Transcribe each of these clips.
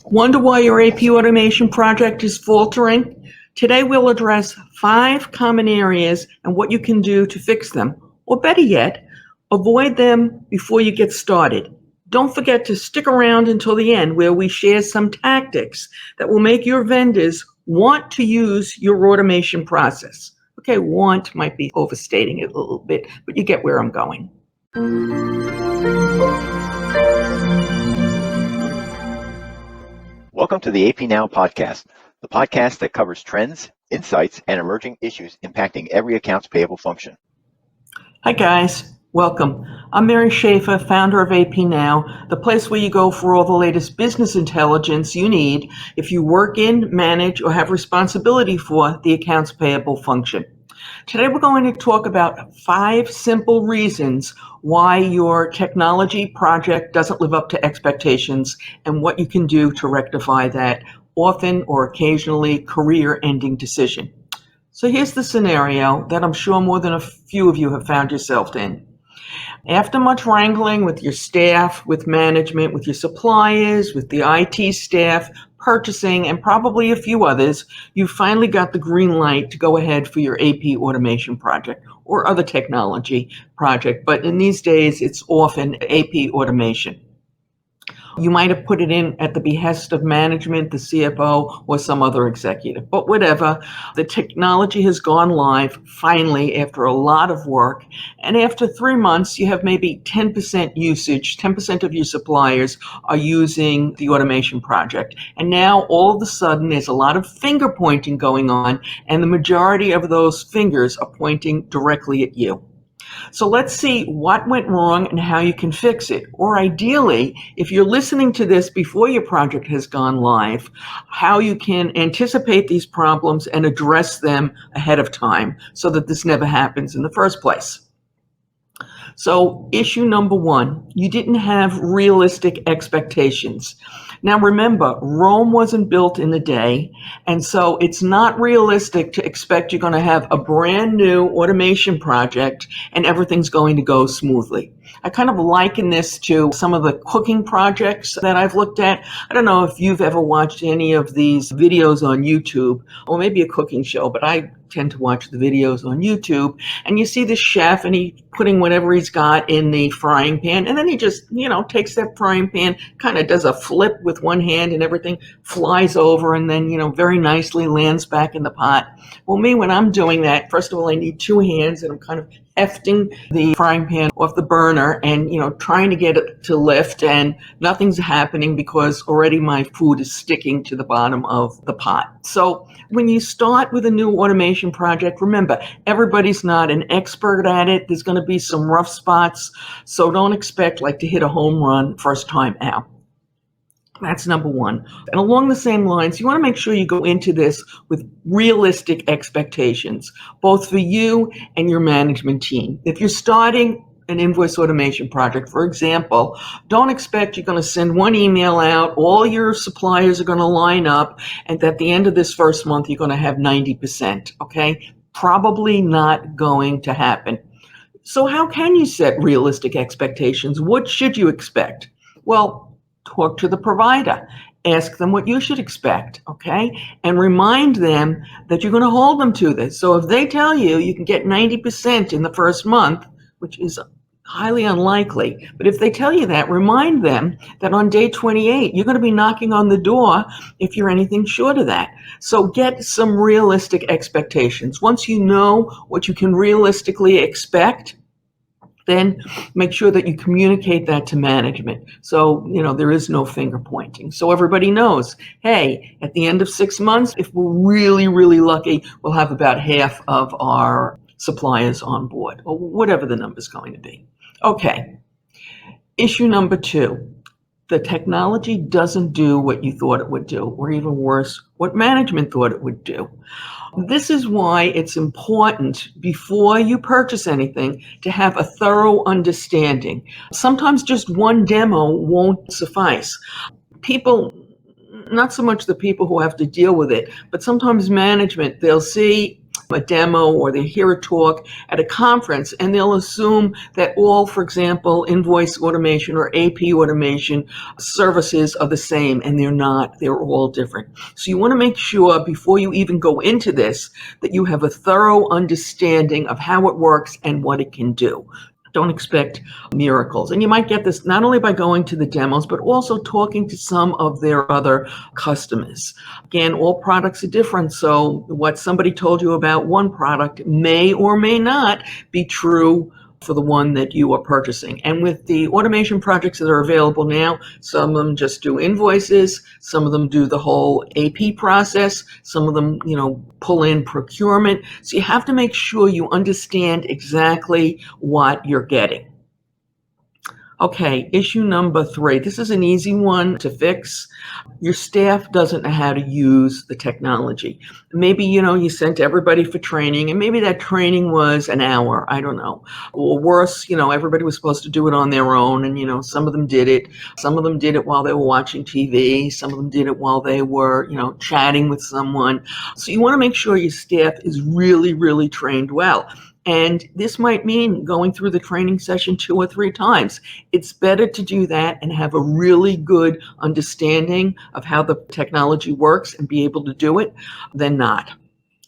Wonder why your AP automation project is faltering? Today we'll address 5 common areas and what you can do to fix them, or better yet, avoid them before you get started. Don't forget to stick around until the end where we share some tactics that will make your vendors want to use your automation process. Okay, want might be overstating it a little bit, but you get where I'm going. Welcome to the AP Now podcast, the podcast that covers trends, insights, and emerging issues impacting every accounts payable function. Hi guys, welcome. I'm Mary Schaefer, founder of AP Now, the place where you go for all the latest business intelligence you need if you work in, manage, or have responsibility for the accounts payable function. Today we're going to talk about 5 simple reasons why your technology project doesn't live up to expectations and what you can do to rectify that often or occasionally career-ending decision. So here's the scenario that I'm sure more than a few of you have found yourself in. After much wrangling with your staff, with management, with your suppliers, with the IT staff, purchasing, and probably a few others, you finally got the green light to go ahead for your AP automation project or other technology project. But in these days, it's often AP automation. You might have put it in at the behest of management, the CFO, or some other executive. But whatever, the technology has gone live finally after a lot of work. And after 3 months, you have maybe 10% usage, 10% of your suppliers are using the automation project. And now all of a sudden, there's a lot of finger pointing going on, and the majority of those fingers are pointing directly at you. So let's see what went wrong and how you can fix it. Or ideally, if you're listening to this before your project has gone live, how you can anticipate these problems and address them ahead of time so that this never happens in the first place. So issue number 1, you didn't have realistic expectations. Now remember, Rome wasn't built in a day, and so it's not realistic to expect you're going to have a brand new automation project and everything's going to go smoothly. I kind of liken this to some of the cooking projects that I've looked at. I don't know if you've ever watched any of these videos on YouTube, or maybe a cooking show, but I tend to watch the videos on YouTube, and you see the chef and he's putting whatever he's got in the frying pan, and then he just, takes that frying pan, kind of does a flip with one hand and everything flies over and then, very nicely lands back in the pot. Well, me, when I'm doing that, first of all, I need 2 hands and I'm kind of hefting the frying pan off the burner and, trying to get it to lift, and nothing's happening because already my food is sticking to the bottom of the pot. So when you start with a new automation project, remember, everybody's not an expert at it. There's going to be some rough spots, so don't expect to hit a home run first time out. That's number 1. And along the same lines, you want to make sure you go into this with realistic expectations, both for you and your management team. If you're starting an invoice automation project, for example, don't expect you're going to send one email out, all your suppliers are going to line up, and at the end of this first month, you're going to have 90%, okay? Probably not going to happen. So how can you set realistic expectations? What should you expect? Well, talk to the provider. Ask them what you should expect, okay? And remind them that you're going to hold them to this. So if they tell you you can get 90% in the first month, which is highly unlikely, but if they tell you that, remind them that on day 28, you're going to be knocking on the door if you're anything short of that. So get some realistic expectations. Once you know what you can realistically expect, then make sure that you communicate that to management. So, there is no finger pointing. So everybody knows, hey, at the end of 6 months, if we're really, really lucky, we'll have about half of our suppliers on board, or whatever the number's going to be. Okay. Issue number 2. The technology doesn't do what you thought it would do, or even worse, what management thought it would do. This is why it's important before you purchase anything to have a thorough understanding. Sometimes just one demo won't suffice. People, not so much the people who have to deal with it, but sometimes management, they'll see a demo or they hear a talk at a conference, and they'll assume that all, for example, invoice automation or AP automation services are the same, and they're not. They're all different. So you want to make sure before you even go into this that you have a thorough understanding of how it works and what it can do. Don't expect miracles. And you might get this not only by going to the demos, but also talking to some of their other customers. Again, all products are different, so what somebody told you about one product may or may not be true for the one that you are purchasing. And with the automation projects that are available now, some of them just do invoices, some of them do the whole AP process, some of them, pull in procurement. So you have to make sure you understand exactly what you're getting. Okay, issue number 3. This is an easy one to fix. Your staff doesn't know how to use the technology. Maybe, you sent everybody for training, and maybe that training was an hour, I don't know. Or worse, everybody was supposed to do it on their own, and, some of them did it. Some of them did it while they were watching TV. Some of them did it while they were, chatting with someone. So you want to make sure your staff is really, really trained well. And this might mean going through the training session 2 or 3 times. It's better to do that and have a really good understanding of how the technology works and be able to do it than not.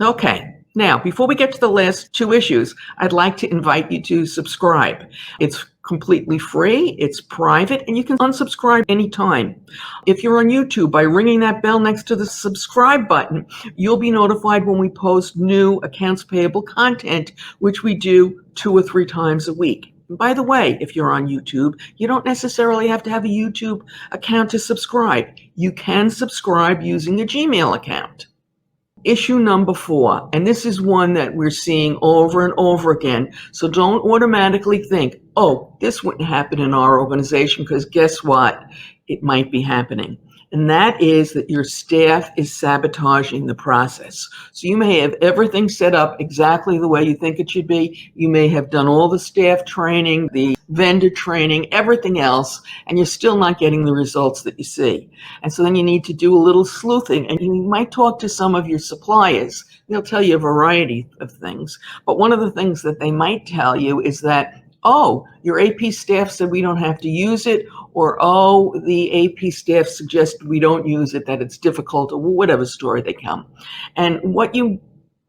Okay. Now, before we get to the last 2 issues, I'd like to invite you to subscribe. It's completely free, it's private, and you can unsubscribe anytime. If you're on YouTube, by ringing that bell next to the subscribe button, you'll be notified when we post new accounts payable content, which we do 2 or 3 times a week. And by the way, if you're on YouTube, you don't necessarily have to have a YouTube account to subscribe. You can subscribe using a Gmail account. Issue number 4, and this is one that we're seeing over and over again, so don't automatically think, oh, this wouldn't happen in our organization, because guess what? It might be happening. And that is that your staff is sabotaging the process. So you may have everything set up exactly the way you think it should be. You may have done all the staff training, the vendor training, everything else, and you're still not getting the results that you see. And so then you need to do a little sleuthing, and you might talk to some of your suppliers. They'll tell you a variety of things. But one of the things that they might tell you is that, oh, your AP staff said we don't have to use it, or, oh, the AP staff suggested we don't use it, that it's difficult, or whatever story they come. And what you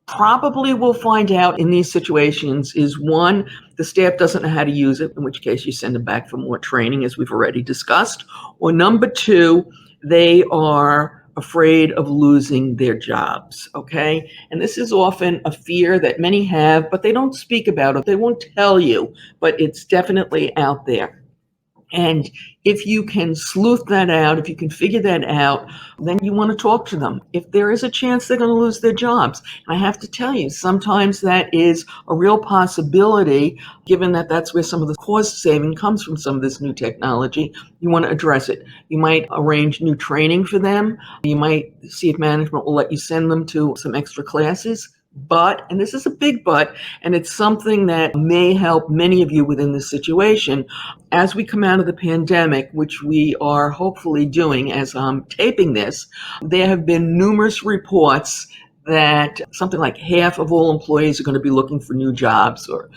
probably will find out in these situations is, 1, the staff doesn't know how to use it, in which case you send them back for more training, as we've already discussed. Or number 2, they are afraid of losing their jobs, okay? And this is often a fear that many have, but they don't speak about it. They won't tell you, but it's definitely out there. And if you can sleuth that out, if you can figure that out, then you want to talk to them. If there is a chance they're going to lose their jobs, and I have to tell you, sometimes that is a real possibility, given that that's where some of the cost saving comes from some of this new technology. You want to address it. You might arrange new training for them. You might see if management will let you send them to some extra classes. But, and this is a big but, and it's something that may help many of you within this situation, as we come out of the pandemic, which we are hopefully doing as I'm taping this, there have been numerous reports that something like half of all employees are going to be looking for new jobs, or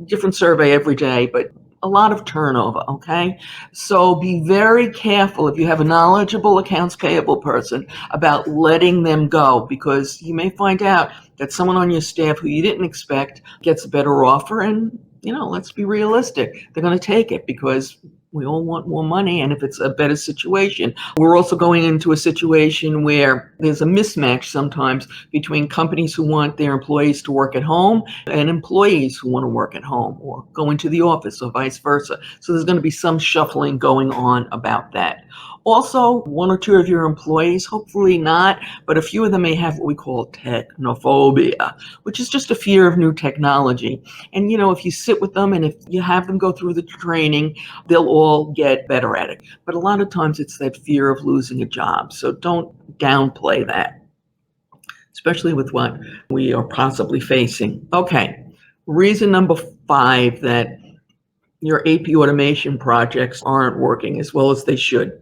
different survey every day, but a lot of turnover, okay? So be very careful if you have a knowledgeable accounts payable person about letting them go, because you may find out that someone on your staff who you didn't expect gets a better offer, and, let's be realistic. They're going to take it because we all want more money, and if it's a better situation. We're also going into a situation where there's a mismatch sometimes between companies who want their employees to work at home and employees who want to work at home or go into the office, or vice versa. So there's going to be some shuffling going on about that. Also, 1 or 2 of your employees, hopefully not, but a few of them may have what we call technophobia, which is just a fear of new technology. And, if you sit with them and if you have them go through the training, they'll all get better at it. But a lot of times it's that fear of losing a job. So don't downplay that, especially with what we are possibly facing. Okay, reason number 5 that your AP automation projects aren't working as well as they should.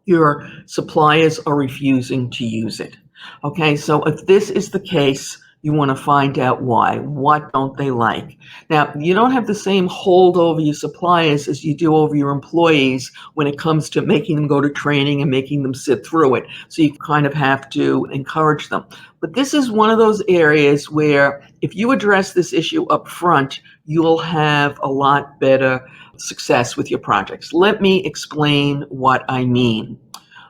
Your suppliers are refusing to use it. Okay, so if this is the case, You want to find out why. What don't they like? Now, you don't have the same hold over your suppliers as you do over your employees when it comes to making them go to training and making them sit through it. So you kind of have to encourage them. But this is one of those areas where if you address this issue up front, you'll have a lot better success with your projects. Let me explain what I mean.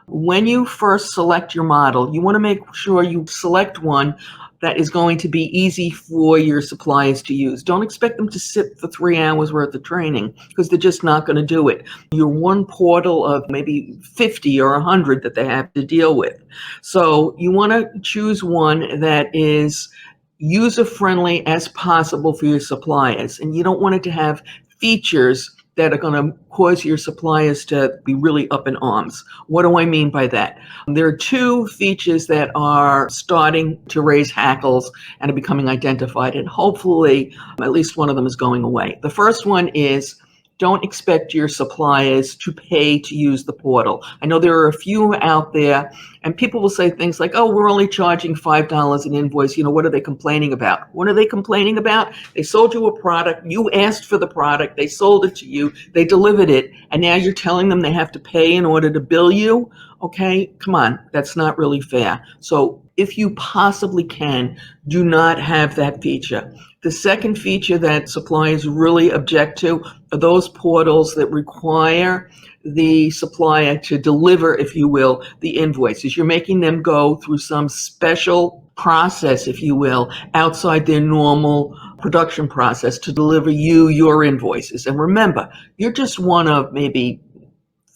When you first select your model, you want to make sure you select one that is going to be easy for your suppliers to use. Don't expect them to sit for 3 hours worth of training because they're just not going to do it. You're one portal of maybe 50 or 100 that they have to deal with. So you want to choose one that is user-friendly as possible for your suppliers. And you don't want it to have features that are going to cause your suppliers to be really up in arms. What do I mean by that? There are 2 features that are starting to raise hackles and are becoming identified, and hopefully at least one of them is going away. The first one is don't expect your suppliers to pay to use the portal. I know there are a few out there, and people will say things like, oh, we're only charging $5 an invoice. What are they complaining about? What are they complaining about? They sold you a product. You asked for the product. They sold it to you. They delivered it. And now you're telling them they have to pay in order to bill you? Okay, come on. That's not really fair. So if you possibly can, do not have that feature. The second feature that suppliers really object to are those portals that require the supplier to deliver, if you will, the invoices. You're making them go through some special process, if you will, outside their normal production process to deliver you your invoices. And remember, you're just one of maybe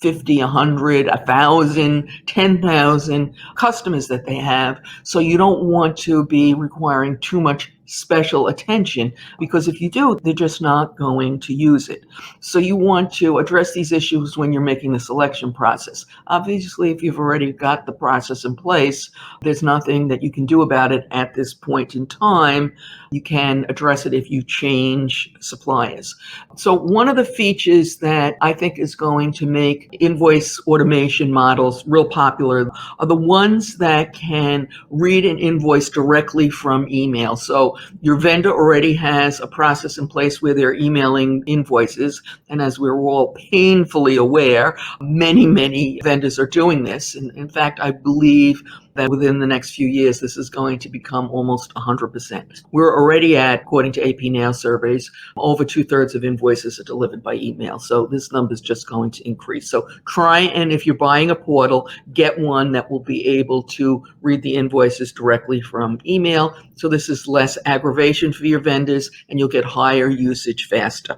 50, 100, 1,000, 10,000 customers that they have. So you don't want to be requiring too much special attention, because if you do, they're just not going to use it. So you want to address these issues when you're making the selection process. Obviously, if you've already got the process in place, there's nothing that you can do about it at this point in time. You can address it if you change suppliers. So one of the features that I think is going to make invoice automation models real popular are the ones that can read an invoice directly from email. So your vendor already has a process in place where they're emailing invoices. And as we're all painfully aware, many vendors are doing this. And in fact, I believe that within the next few years, this is going to become almost 100%. We're already at, according to AP Now surveys, over 2/3 of invoices are delivered by email. So this number is just going to increase. So try, and if you're buying a portal, get one that will be able to read the invoices directly from email. So this is less aggravation for your vendors, and you'll get higher usage faster.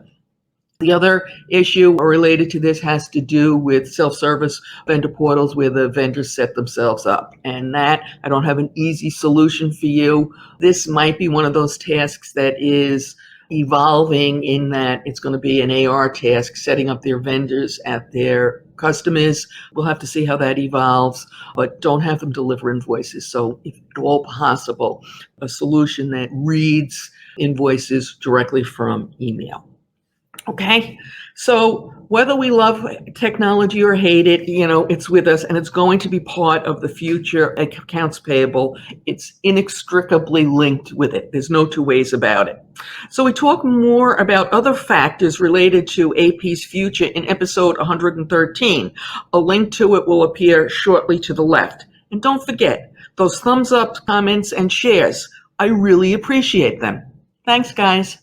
The other issue related to this has to do with self-service vendor portals where the vendors set themselves up. And that, I don't have an easy solution for you. This might be one of those tasks that is evolving in that it's going to be an AR task, setting up their vendors at their customers. We'll have to see how that evolves, but don't have them deliver invoices. So if at all possible, a solution that reads invoices directly from email. Okay, so whether we love technology or hate it, it's with us, and it's going to be part of the future accounts payable. It's inextricably linked with it. There's no 2 ways about it. So we talk more about other factors related to AP's future in episode 113. A link to it will appear shortly to the left. And don't forget, those thumbs up, comments, and shares. I really appreciate them. Thanks, guys.